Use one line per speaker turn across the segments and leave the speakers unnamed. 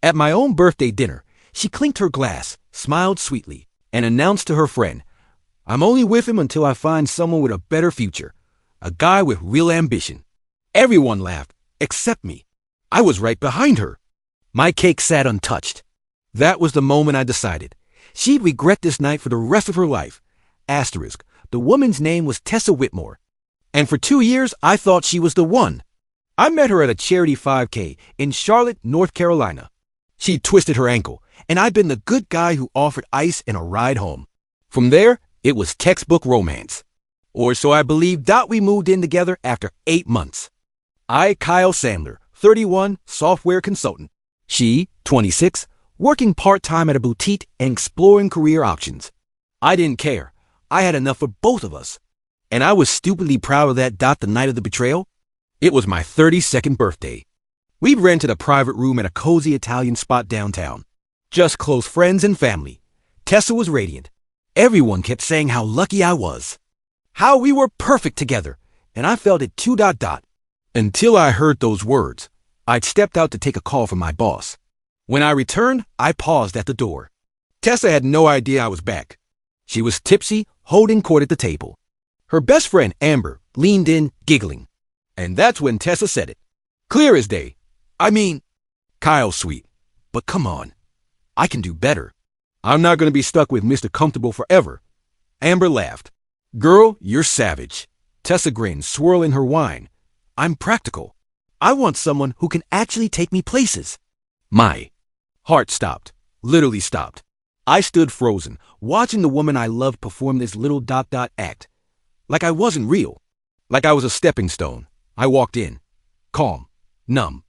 At my own birthday dinner, she clinked her glass, smiled sweetly, and announced to her friend, "I'm only with him until I find someone with a better future, a guy with real ambition." Everyone laughed, except me. I was right behind her. My cake sat untouched. That was the moment I decided. She'd regret this night for the rest of her life. Asterisk. The woman's name was Tessa Whitmore. And for 2 years, I thought she was the one. I met her at a charity 5K in Charlotte, North Carolina. She twisted her ankle, and I'd been the good guy who offered ice and a ride home. From there, it was textbook romance. Or so I believed. We moved in together after 8 months. I, Kyle Sandler, 31, software consultant. She, 26, working part-time at a boutique and exploring career options. I didn't care. I had enough for both of us. And I was stupidly proud of that. The night of the betrayal, it was my 32nd birthday. We'd rented a private room at a cozy Italian spot downtown. Just close friends and family. Tessa was radiant. Everyone kept saying how lucky I was. How we were perfect together. And I felt it too. Until I heard those words. I'd stepped out to take a call from my boss. When I returned, I paused at the door. Tessa had no idea I was back. She was tipsy, holding court at the table. Her best friend, Amber, leaned in, giggling. And that's when Tessa said it. Clear as day. I mean, Kyle's sweet, but come on. I can do better. I'm not going to be stuck with Mr. Comfortable forever. Amber laughed. Girl, you're savage. Tessa grinned, swirling her wine. I'm practical. I want someone who can actually take me places. My heart stopped, literally stopped. I stood frozen, watching the woman I loved perform this little act. Like I wasn't real. Like I was a stepping stone. I walked in. Calm. Numb.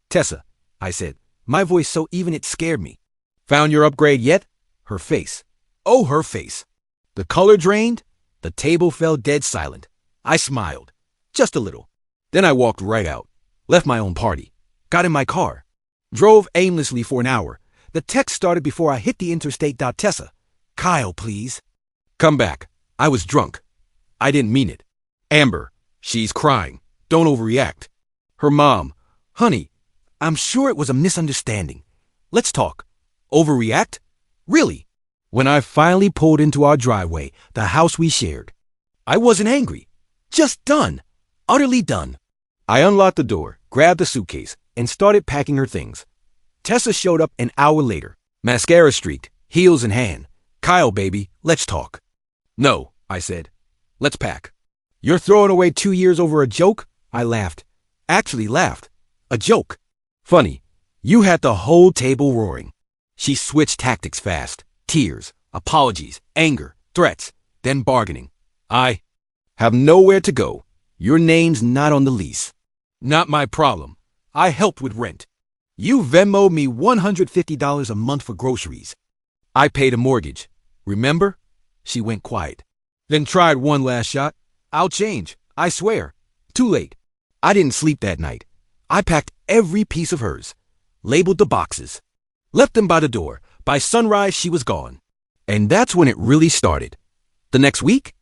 Tessa, I said, my voice so even it scared me. Found your upgrade yet? Her face. Oh, her face. The color drained. The table fell dead silent. I smiled. Just a little. Then I walked right out. Left my own party. Got in my car. Drove aimlessly for an hour. The text started before I hit the interstate. Tessa. Kyle, please. Come back. I was drunk. I didn't mean it. Amber. She's crying. Don't overreact. Her mom. Honey, I'm sure it was a misunderstanding. Let's talk. Overreact? Really? When I finally pulled into our driveway, the house we shared, I wasn't angry. Just done. Utterly done. I unlocked the door, grabbed a suitcase, and started packing her things. Tessa showed up an hour later, mascara streaked, heels in hand. Kyle, baby, let's talk. No, I said. Let's pack. You're throwing away 2 years over a joke? I laughed. Actually laughed. A joke. Funny. You had the whole table roaring. She switched tactics fast. Tears, apologies, anger, threats, then bargaining. I have nowhere to go. Your name's not on the lease. Not my problem. I helped with rent. You Venmo'd me $150 a month for groceries. I paid a mortgage. Remember? She went quiet. Then tried one last shot. I'll change. I swear. Too late. I didn't sleep that night. I packed every piece of hers. Labeled the boxes. Left them by the door. By sunrise, she was gone. And that's when it really started. The next week?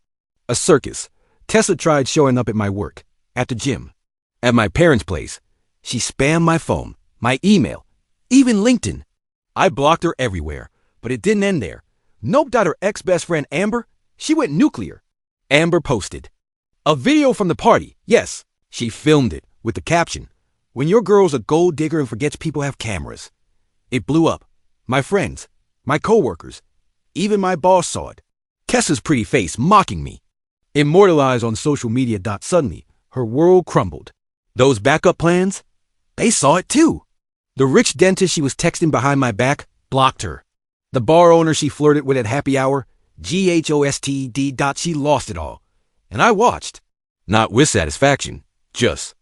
A circus. Tessa tried showing up at my work. At the gym. At my parents' place. She spammed my phone, my email, even LinkedIn. I blocked her everywhere, but it didn't end there. Nope. Her ex-best friend Amber, she went nuclear. Amber posted a video from the party. Yes, she filmed it with the caption, "When your girl's a gold digger and forgets people have cameras." It blew up. My friends, my coworkers, even my boss saw it. Tessa's pretty face mocking me. Immortalized on social media. Suddenly, her world crumbled. Those backup plans? They saw it too. The rich dentist she was texting behind my back blocked her. The bar owner she flirted with at happy hour, GHOSTD. She lost it all. And I watched. Not with satisfaction, just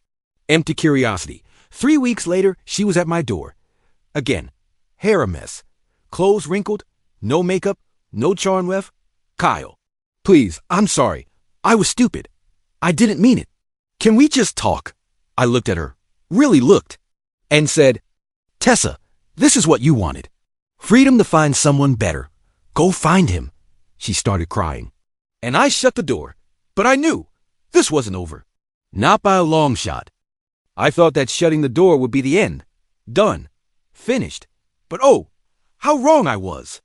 empty curiosity. 3 weeks later, she was at my door. Again, hair a mess, clothes wrinkled, no makeup, no charm left. Kyle, please, I'm sorry. I was stupid. I didn't mean it. Can we just talk? I looked at her, really looked, and said, Tessa, this is what you wanted. Freedom to find someone better. Go find him. She started crying. And I shut the door. But I knew this wasn't over. Not by a long shot. I thought that shutting the door would be the end. Done. Finished. But oh, how wrong I was.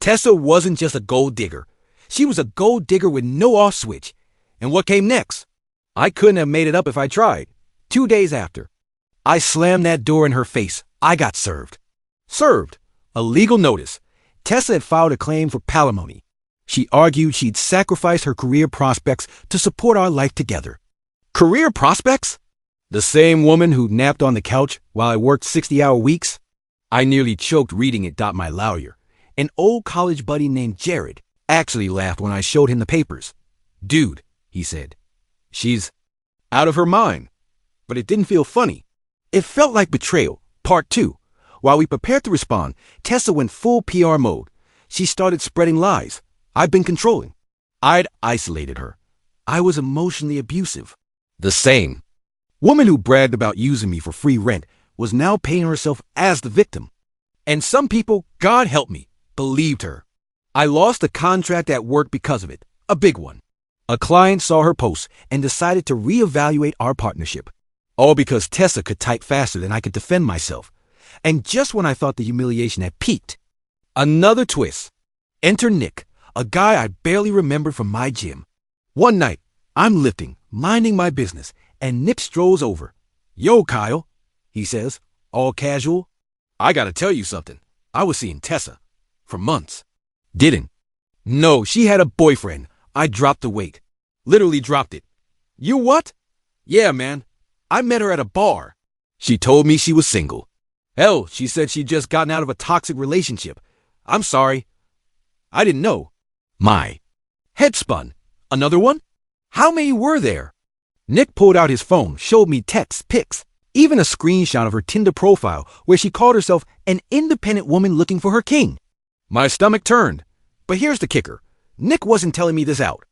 Tessa wasn't just a gold digger. She was a gold digger with no off switch. And what came next? I couldn't have made it up if I tried. 2 days after, I slammed that door in her face. I got served. Served. A legal notice. Tessa had filed a claim for palimony. She argued she'd sacrificed her career prospects to support our life together. Career prospects? The same woman who napped on the couch while I worked 60-hour weeks? I nearly choked reading it. My lawyer, an old college buddy named Jared, actually laughed when I showed him the papers. Dude, he said, she's out of her mind. But it didn't feel funny. It felt like Betrayal, Part 2. While we prepared to respond, Tessa went full PR mode. She started spreading lies I'd been controlling. I'd isolated her. I was emotionally abusive. The same woman who bragged about using me for free rent was now paying herself as the victim. And some people, God help me, believed her. I lost a contract at work because of it, a big one. A client saw her post and decided to reevaluate our partnership. All because Tessa could type faster than I could defend myself. And just when I thought the humiliation had peaked, another twist. Enter Nick, a guy I barely remembered from my gym. One night, I'm lifting, minding my business, and Nick strolls over. Yo, Kyle, he says, all casual. I gotta tell you something. I was seeing Tessa for months. Didn't. No, she had a boyfriend. I dropped the weight. Literally dropped it. You what? Yeah, man. I met her at a bar. She told me she was single. Hell, she said she'd just gotten out of a toxic relationship. I'm sorry. I didn't know. My head spun. Another one? How many were there? Nick pulled out his phone, showed me texts, pics, even a screenshot of her Tinder profile where she called herself an independent woman looking for her king. My stomach turned. But here's the kicker. Nick wasn't telling me this out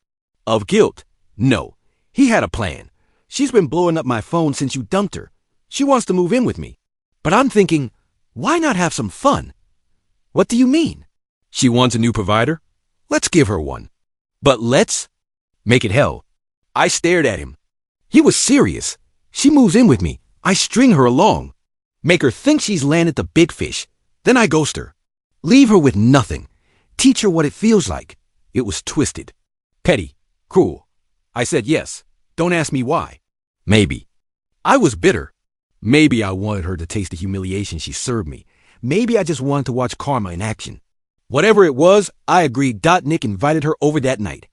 of guilt. No, he had a plan. She's been blowing up my phone since you dumped her. She wants to move in with me. But I'm thinking, why not have some fun? What do you mean? She wants a new provider? Let's give her one. But let's make it hell. I stared at him. He was serious. She moves in with me. I string her along. Make her think she's landed the big fish. Then I ghost her. Leave her with nothing. Teach her what it feels like. It was twisted. Petty. Cruel. I said yes. Don't ask me why. Maybe. I was bitter. Maybe I wanted her to taste the humiliation she served me. Maybe I just wanted to watch karma in action. Whatever it was, I agreed. Nick invited her over that night.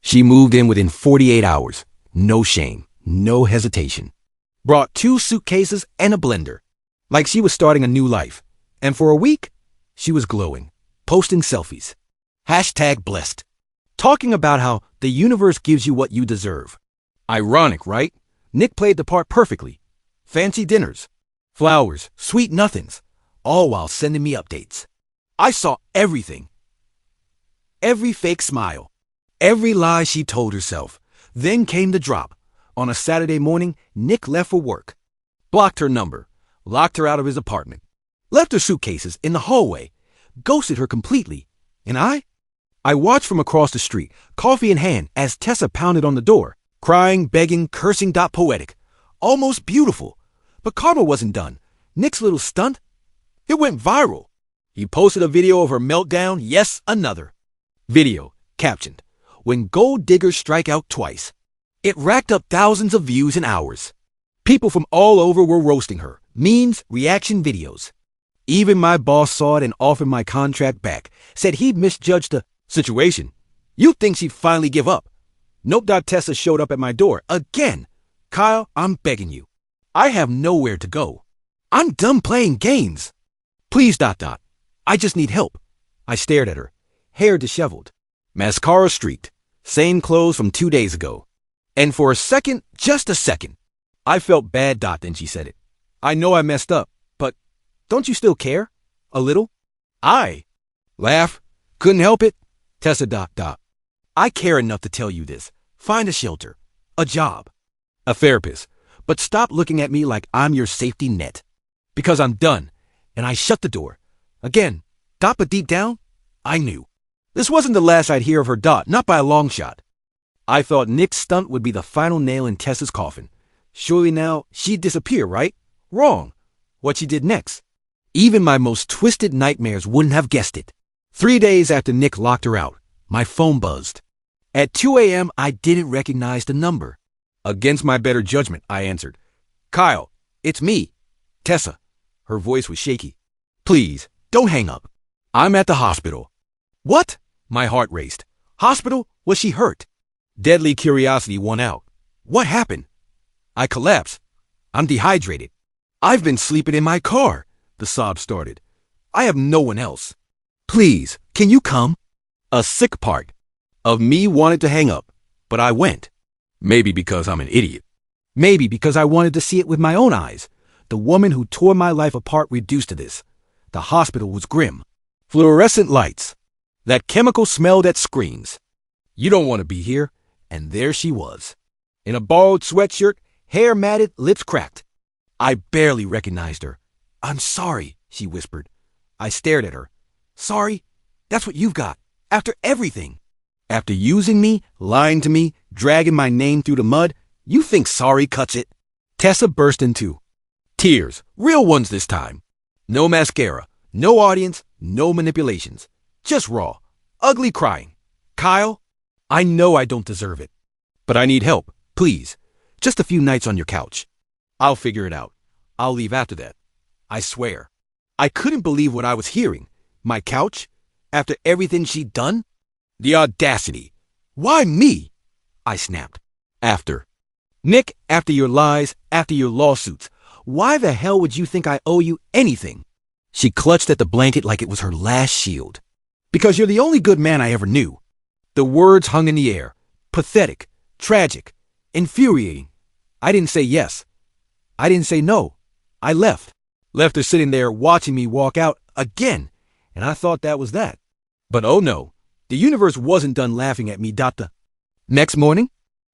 She moved in within 48 hours. No shame. No hesitation. Brought 2 suitcases and a blender. Like she was starting a new life. And for a week, she was glowing. Posting selfies. #blessed. Talking about how the universe gives you what you deserve. Ironic, right? Nick played the part perfectly. Fancy dinners, flowers, sweet nothings, all while sending me updates. I saw everything. Every fake smile. Every lie she told herself. Then came the drop. On a Saturday morning, Nick left for work. Blocked her number. Locked her out of his apartment. Left her suitcases in the hallway. Ghosted her completely. And I watched from across the street, coffee in hand, as Tessa pounded on the door. Crying, begging, cursing. Poetic. Almost beautiful. But karma wasn't done. Nick's little stunt, it went viral. He posted a video of her meltdown. Yes, another. Video, captioned, "When gold diggers strike out twice." It racked up thousands of views in hours. People from all over were roasting her. Memes, reaction videos. Even my boss saw it and offered my contract back. Said he'd misjudged the situation. You'd think she'd finally give up. Nope. Tessa showed up at my door again. Kyle, I'm begging you. I have nowhere to go. I'm done playing games. Please. I just need help. I stared at her. Hair disheveled. Mascara streaked. Same clothes from 2 days ago. And for a second, just a second, I felt bad. Then she said it. I know I messed up, but don't you still care? A little? I laugh. Couldn't help it. Tessa. I care enough to tell you this. Find a shelter, a job, a therapist, but stop looking at me like I'm your safety net. Because I'm done. And I shut the door. Again. But deep down, I knew. This wasn't the last I'd hear of her. Not by a long shot. I thought Nick's stunt would be the final nail in Tessa's coffin. Surely now she'd disappear, right? Wrong. What she did next. Even my most twisted nightmares wouldn't have guessed it. 3 days after Nick locked her out, my phone buzzed. At 2 a.m., I didn't recognize the number. Against my better judgment, I answered. Kyle, it's me, Tessa. Her voice was shaky. Please, don't hang up. I'm at the hospital. What? My heart raced. Hospital? Was she hurt? Deadly curiosity won out. What happened? I collapsed. I'm dehydrated. I've been sleeping in my car, the sob started. I have no one else. Please, can you come? A sick part of me wanted to hang up, but I went. Maybe because I'm an idiot. Maybe because I wanted to see it with my own eyes. The woman who tore my life apart reduced to this. The hospital was grim. Fluorescent lights. That chemical smell that screams. You don't want to be here. And there she was. In a borrowed sweatshirt, hair matted, lips cracked. I barely recognized her. I'm sorry, she whispered. I stared at her. Sorry? That's what you've got. After everything. After using me, lying to me, dragging my name through the mud, you think sorry cuts it? Tessa burst into tears, real ones this time. No mascara, no audience, no manipulations. Just raw, ugly crying. Kyle, I know I don't deserve it, but I need help, please. Just a few nights on your couch. I'll figure it out. I'll leave after that. I swear. I couldn't believe what I was hearing. My couch? After everything she'd done? The audacity. Why me? I snapped. After. Nick, after your lies, after your lawsuits, why the hell would you think I owe you anything? She clutched at the blanket like it was her last shield. Because you're the only good man I ever knew. The words hung in the air. Pathetic, tragic, infuriating. I didn't say yes. I didn't say no. I left. Left her sitting there watching me walk out again, and I thought that was that. But oh no, the universe wasn't done laughing at me. Next morning,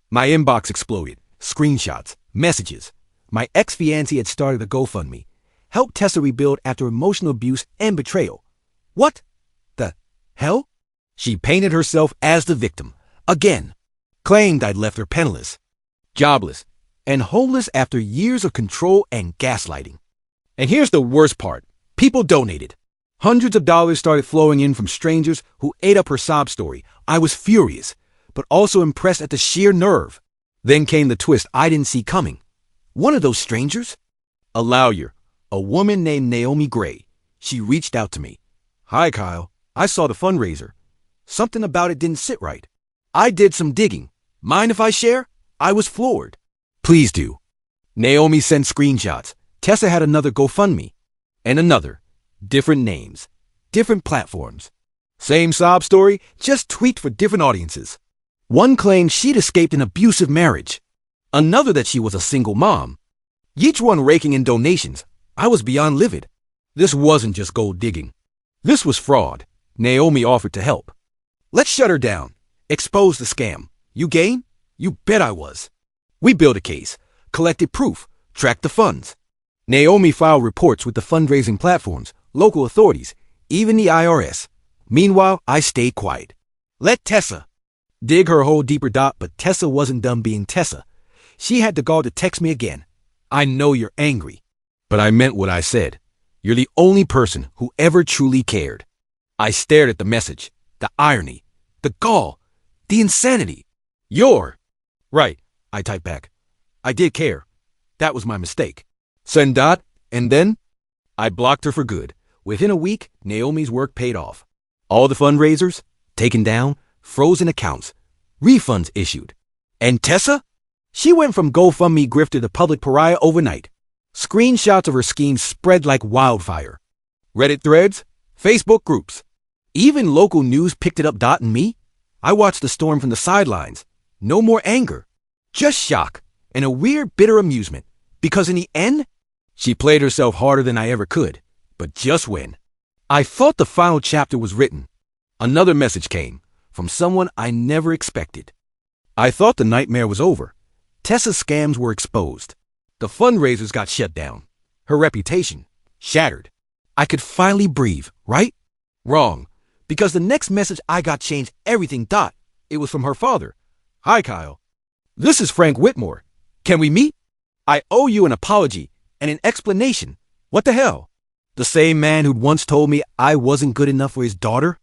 my inbox exploded. Screenshots, messages. My ex-fiancé had started a GoFundMe. Help Tessa rebuild after emotional abuse and betrayal. What the hell? She painted herself as the victim. Again. Claimed I'd left her penniless, jobless, and homeless after years of control and gaslighting. And here's the worst part. People donated. Hundreds of dollars started flowing in from strangers who ate up her sob story. I was furious, but also impressed at the sheer nerve. Then came the twist I didn't see coming. One of those strangers? A lawyer, a woman named Naomi Gray. She reached out to me. Hi, Kyle. I saw the fundraiser. Something about it didn't sit right. I did some digging. Mind if I share? I was floored. Please do. Naomi sent screenshots. Tessa had another GoFundMe. And another. Different names. Different platforms. Same sob story, just tweaked for different audiences. One claimed she'd escaped an abusive marriage. Another that she was a single mom. Each one raking in donations. I was beyond livid. This wasn't just gold digging. This was fraud. Naomi offered to help. Let's shut her down. Expose the scam. You game? You bet I was. We built a case, collected proof, tracked the funds. Naomi filed reports with the fundraising platforms, local authorities, even the IRS. Meanwhile, I stayed quiet. Let Tessa dig her hole deeper. But Tessa wasn't done being Tessa. She had the gall to text me again. I know you're angry, but I meant what I said. You're the only person who ever truly cared. I stared at the message, the irony, the gall, the insanity. You're right, I typed back. I did care. That was my mistake. Send . And then I blocked her for good. Within a week, Naomi's work paid off. All the fundraisers, taken down, frozen accounts, refunds issued. And Tessa? She went from GoFundMe grifter to public pariah overnight. Screenshots of her schemes spread like wildfire. Reddit threads, Facebook groups. Even local news picked it up. And me? I watched the storm from the sidelines. No more anger. Just shock and a weird, bitter amusement. Because in the end, she played herself harder than I ever could. But just when I thought the final chapter was written, another message came from someone I never expected. I thought the nightmare was over. Tessa's scams were exposed. The fundraisers got shut down. Her reputation shattered. I could finally breathe, right? Wrong. Because the next message I got changed everything. It was from her father. Hi, Kyle. This is Frank Whitmore. Can we meet? I owe you an apology and an explanation. What the hell? The same man who'd once told me I wasn't good enough for his daughter?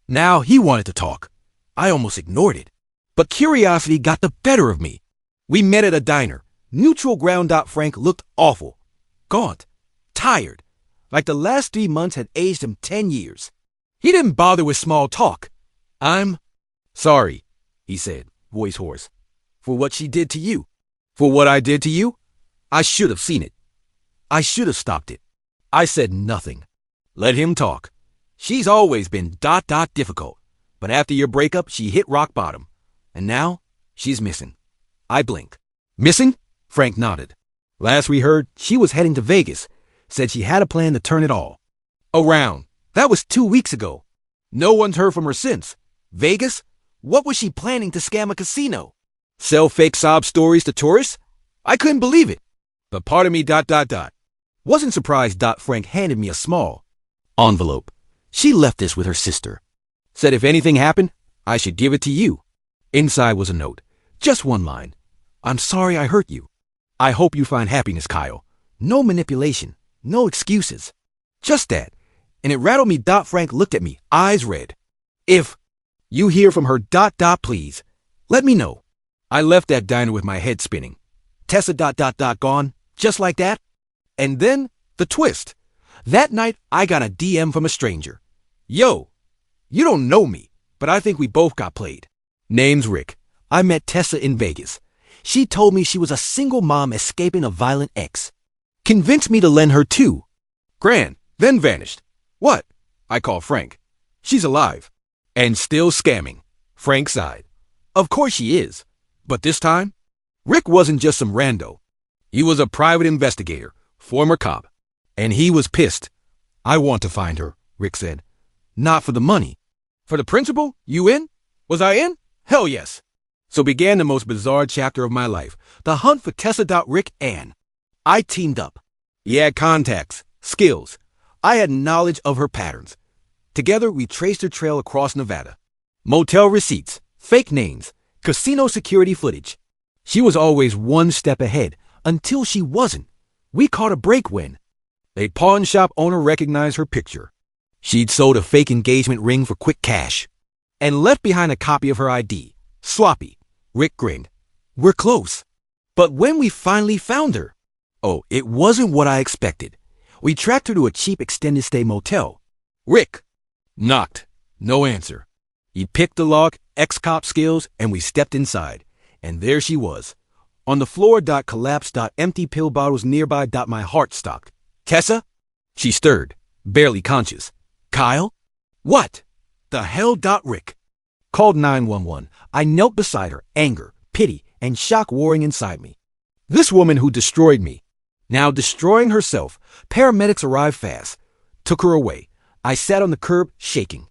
Now he wanted to talk. I almost ignored it. But curiosity got the better of me. We met at a diner. Neutral ground. Frank looked awful. Gaunt. Tired. Like the last 3 months had aged him 10 years. He didn't bother with small talk. I'm sorry, he said, voice hoarse. For what she did to you. For what I did to you? I should have seen it. I should have stopped it. I said nothing. Let him talk. She's always been difficult. But after your breakup, she hit rock bottom. And now, she's missing. I blinked. Missing? Frank nodded. Last we heard, she was heading to Vegas. Said she had a plan to turn it all around. That was 2 weeks ago. No one's heard from her since. Vegas? What was she planning to scam a casino? Sell fake sob stories to tourists? I couldn't believe it. But part of me wasn't surprised. Frank handed me a small envelope. She left this with her sister. Said if anything happened, I should give it to you. Inside was a note. Just one line. I'm sorry I hurt you. I hope you find happiness, Kyle. No manipulation. No excuses. Just that. And it rattled me. Frank looked at me, eyes red. If you hear from her, please, let me know. I left that diner with my head spinning. Tessa, gone, just like that. And then, the twist. That night, I got a DM from a stranger. Yo, you don't know me, but I think we both got played. Name's Rick. I met Tessa in Vegas. She told me she was a single mom escaping a violent ex. Convinced me to lend her $2 grand, then vanished. What? I called Frank. She's alive. And still scamming. Frank sighed. Of course she is. But this time, Rick wasn't just some rando. He was a private investigator, former cop. And he was pissed. I want to find her, Rick said. Not for the money. For the principal? You in? Was I in? Hell yes. So began the most bizarre chapter of my life. The hunt for Tessa. Rick and I teamed up. He had contacts, skills. I had knowledge of her patterns. Together, we traced her trail across Nevada. Motel receipts, fake names, casino security footage. She was always one step ahead, until she wasn't. We caught a break when a pawn shop owner recognized her picture. She'd sold a fake engagement ring for quick cash and left behind a copy of her ID. Sloppy. Rick grinned. We're close. But when we finally found her, it wasn't what I expected. We tracked her to a cheap extended stay motel. Rick knocked. No answer. He picked the lock, ex-cop skills, and we stepped inside. And there she was. On the floor. Collapsed. Empty pill bottles nearby. My heart stopped. Tessa? She stirred, barely conscious. Kyle? What the hell? Rick called 911. I knelt beside her, anger, pity, and shock warring inside me. This woman who destroyed me, now destroying herself. Paramedics arrived fast, took her away. I sat on the curb, shaking.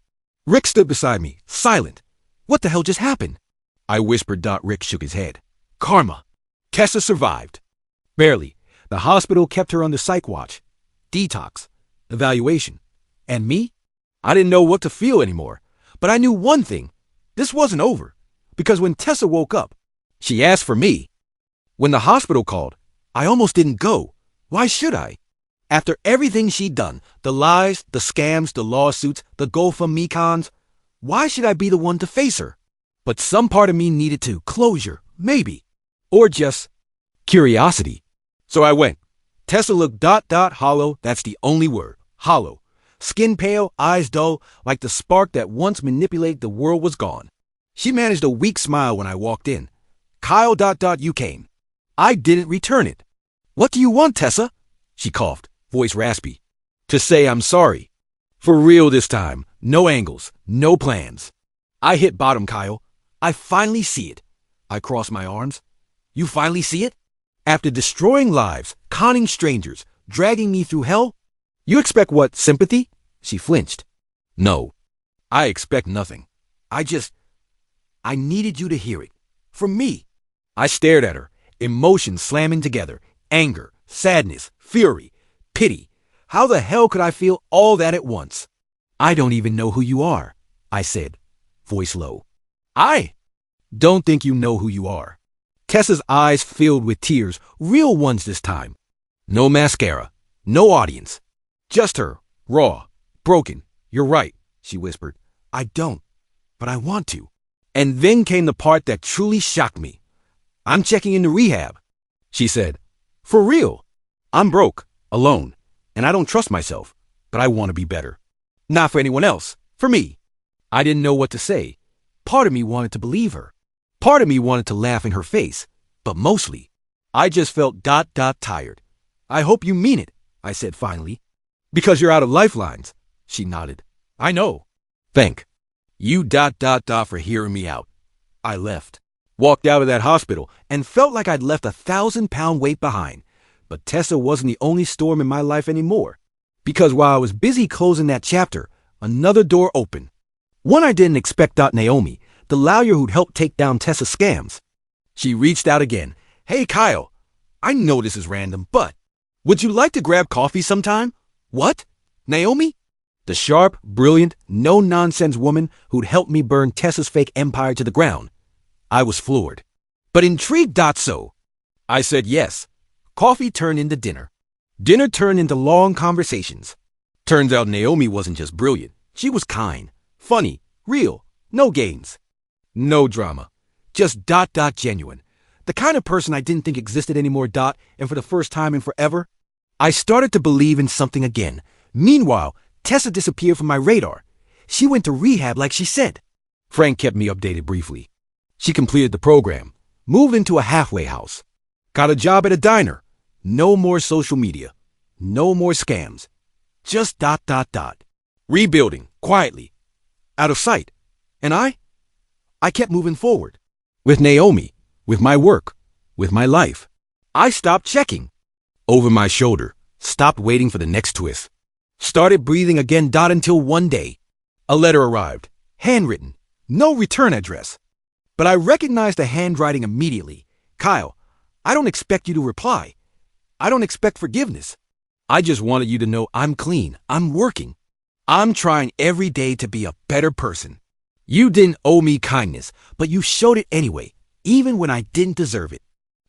Rick stood beside me, silent. What the hell just happened? I whispered. Rick shook his head. Karma. Tessa survived. Barely. The hospital kept her under psych watch. Detox. Evaluation. And me? I didn't know what to feel anymore. But I knew one thing. This wasn't over. Because when Tessa woke up, she asked for me. When the hospital called, I almost didn't go. Why should I? After everything she'd done, the lies, the scams, the lawsuits, the GoFundMe cons, why should I be the one to face her? But some part of me needed closure, maybe. Or just curiosity. So I went. Tessa looked hollow, that's the only word, hollow. Skin pale, eyes dull, like the spark that once manipulated the world was gone. She managed a weak smile when I walked in. Kyle. You came. I didn't return it. What do you want, Tessa? She coughed, voice raspy. To say I'm sorry. For real this time. No angles, no plans. I hit bottom, Kyle. I finally see it. I crossed my arms. You finally see it? After destroying lives, conning strangers, dragging me through hell? You expect what, sympathy? She flinched. No, I expect nothing. I needed you to hear it. From me. I stared at her, emotions slamming together. Anger, sadness, fury, pity. How the hell could I feel all that at once? I don't even know who you are, I said, voice low. I don't think you know who you are. Tessa's eyes filled with tears, real ones this time. No mascara, no audience. Just her. Raw. Broken. You're right, she whispered. I don't, but I want to. And then came the part that truly shocked me. I'm checking into rehab, she said. For real. I'm broke, alone, and I don't trust myself, but I want to be better. Not for anyone else, for me. I didn't know what to say. Part of me wanted to believe her. Part of me wanted to laugh in her face, but mostly, I just felt tired. I hope you mean it, I said finally. Because you're out of lifelines, she nodded. I know. Thank you for hearing me out. I left. Walked out of that hospital and felt like I'd left a 1,000-pound weight behind. But Tessa wasn't the only storm in my life anymore. Because while I was busy closing that chapter, another door opened. One I didn't expect. Naomi, the lawyer who'd helped take down Tessa's scams. She reached out again. Hey, Kyle, I know this is random, but would you like to grab coffee sometime? What? Naomi? The sharp, brilliant, no-nonsense woman who'd helped me burn Tessa's fake empire to the ground. I was floored, but intrigued. So I said yes. Coffee turned into dinner. Dinner turned into long conversations. Turns out Naomi wasn't just brilliant. She was kind, funny, real, no games, no drama, just genuine. The kind of person I didn't think existed anymore. And for the first time in forever, I started to believe in something again. Meanwhile, Tessa disappeared from my radar. She went to rehab like she said. Frank kept me updated briefly. She completed the program, moved into a halfway house, got a job at a diner. No more social media. No more scams. Just rebuilding, quietly, out of sight. And I kept moving forward. With Naomi, with my work, with my life. I stopped checking over my shoulder, stopped waiting for the next twist. Started breathing again. Until one day, a letter arrived, handwritten, no return address. But I recognized the handwriting immediately. Kyle, I don't expect you to reply. I don't expect forgiveness. I just wanted you to know I'm clean. I'm working. I'm trying every day to be a better person. You didn't owe me kindness, but you showed it anyway, even when I didn't deserve it.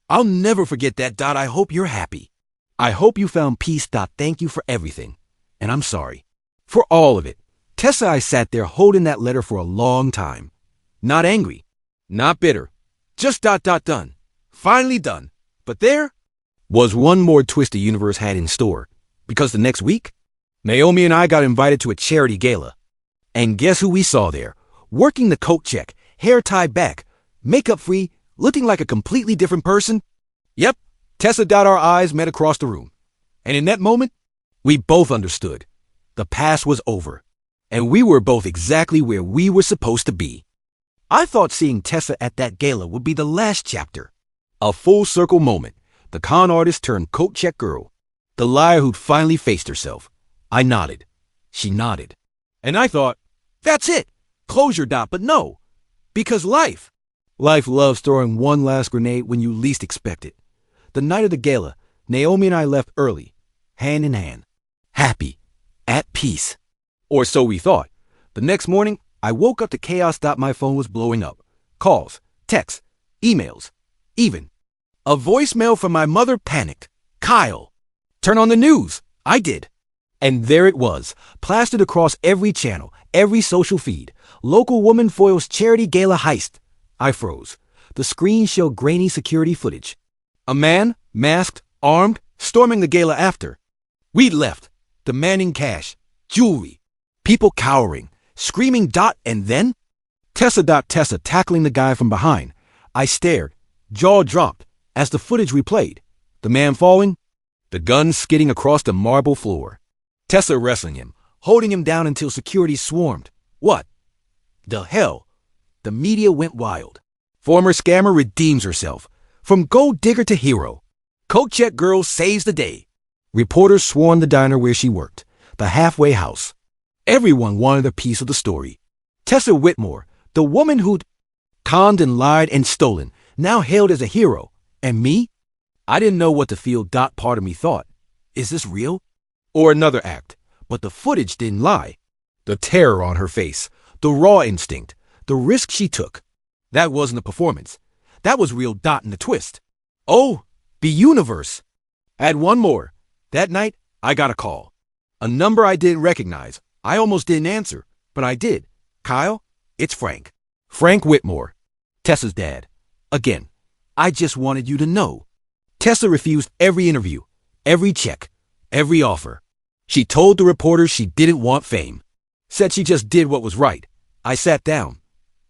I'll never forget that. I hope you're happy. I hope you found peace. Thank you for everything. And I'm sorry. For all of it. Tessa, I sat there holding that letter for a long time. Not angry. Not bitter. Just done. Finally done. But there was one more twist the universe had in store. Because the next week, Naomi and I got invited to a charity gala. And guess who we saw there? Working the coat check, hair tied back, makeup free, looking like a completely different person? Yep, Tessa. Our eyes met across the room. And in that moment, we both understood. The past was over. And we were both exactly where we were supposed to be. I thought seeing Tessa at that gala would be the last chapter. A full circle moment. The con artist turned coat check girl. The liar who'd finally faced herself. I nodded. She nodded. And I thought, that's it. Closure. But no. Because life loves throwing one last grenade when you least expect it. The night of the gala, Naomi and I left early, hand in hand, happy, at peace. Or so we thought. The next morning, I woke up to chaos. My phone was blowing up. Calls, texts, emails, even a voicemail from my mother. Panicked. Kyle, turn on the news. I did. And there it was, plastered across every channel, every social feed. Local woman foils charity gala heist. I froze. The screen showed grainy security footage. A man, masked, armed, storming the gala after. We'd left, demanding cash, jewelry, people cowering, screaming. And then Tessa tackling the guy from behind. I stared, jaw dropped, as the footage replayed. The man falling, the gun skidding across the marble floor. Tessa wrestling him, holding him down until security swarmed. What the hell? The media went wild. Former scammer redeems herself. From gold digger to hero. Coat check girl saves the day. Reporters swarmed the diner where she worked. The halfway house. Everyone wanted a piece of the story. Tessa Whitmore, the woman who'd conned and lied and stolen, now hailed as a hero. And me? I didn't know what to feel. Part of me thought, is this real? Or another act? But the footage didn't lie. The terror on her face, the raw instinct, the risk she took. That wasn't a performance. That was real. In the twist. Oh, the universe. Add one more. That night, I got a call. A number I didn't recognize. I almost didn't answer, but I did. Kyle, it's Frank. Frank Whitmore, Tessa's dad. Again, I just wanted you to know. Tessa refused every interview, every check, every offer. She told the reporters she didn't want fame. Said she just did what was right. I sat down.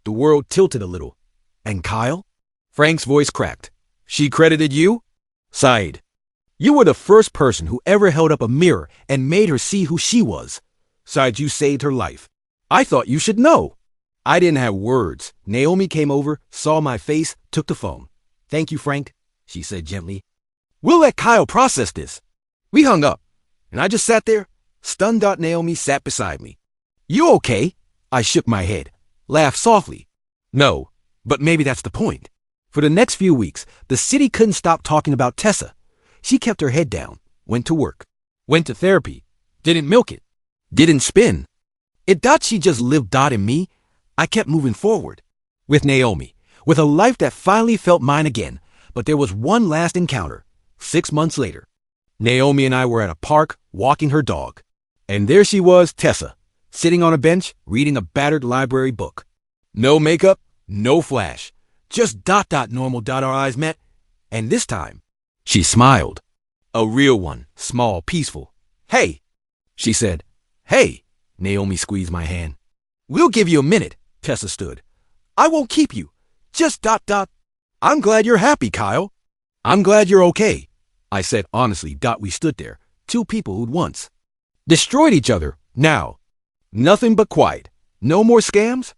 The world tilted a little. And Kyle? Frank's voice cracked. She credited you? Sighed. You were the first person who ever held up a mirror and made her see who she was. Sighed, you saved her life. I thought you should know. I didn't have words. Naomi came over, saw my face, took the phone. Thank you, Frank, she said gently. We'll let Kyle process this. We hung up, and I just sat there, stunned. Naomi sat beside me. You okay? I shook my head, laughed softly. No, but maybe that's the point. For the next few weeks, the city couldn't stop talking about Tessa. She kept her head down, went to work, went to therapy, didn't milk it, didn't spin. She just lived in me. I kept moving forward. With Naomi, with a life that finally felt mine again. But there was one last encounter, 6 months later. Naomi and I were at a park, walking her dog. And there she was, Tessa, sitting on a bench, reading a battered library book. No makeup, no flash. Just normal. Our eyes met. And this time, she smiled. A real one, small, peaceful. Hey, she said. Hey, Naomi squeezed my hand. We'll give you a minute, Tessa stood. I won't keep you. Just I'm glad you're happy, Kyle. I'm glad you're okay, I said honestly. We stood there, two people who'd once destroyed each other. Now, nothing but quiet. No more scams?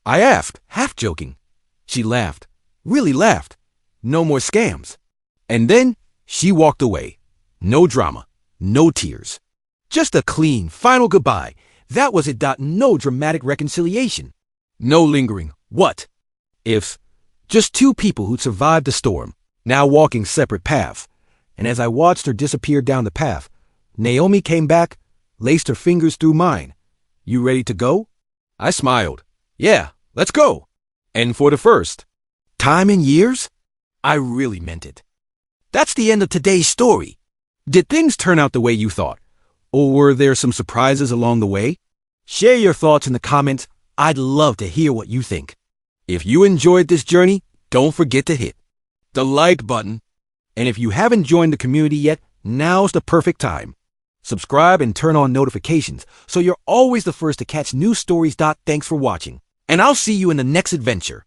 I asked, half joking. She laughed, really laughed. No more scams. And then she walked away. No drama, no tears. Just a clean, final goodbye. That was it. No dramatic reconciliation. No lingering what ifs. Just two people who'd survived the storm, now walking separate paths. And as I watched her disappear down the path, Naomi came back, laced her fingers through mine. You ready to go? I smiled. Yeah, let's go. And for the first time in years, I really meant it. That's the end of today's story. Did things turn out the way you thought? Or were there some surprises along the way? Share your thoughts in the comments. I'd love to hear what you think. If you enjoyed this journey, don't forget to hit the like button. And if you haven't joined the community yet, now's the perfect time. Subscribe and turn on notifications so you're always the first to catch new stories. Thanks for watching, and I'll see you in the next adventure.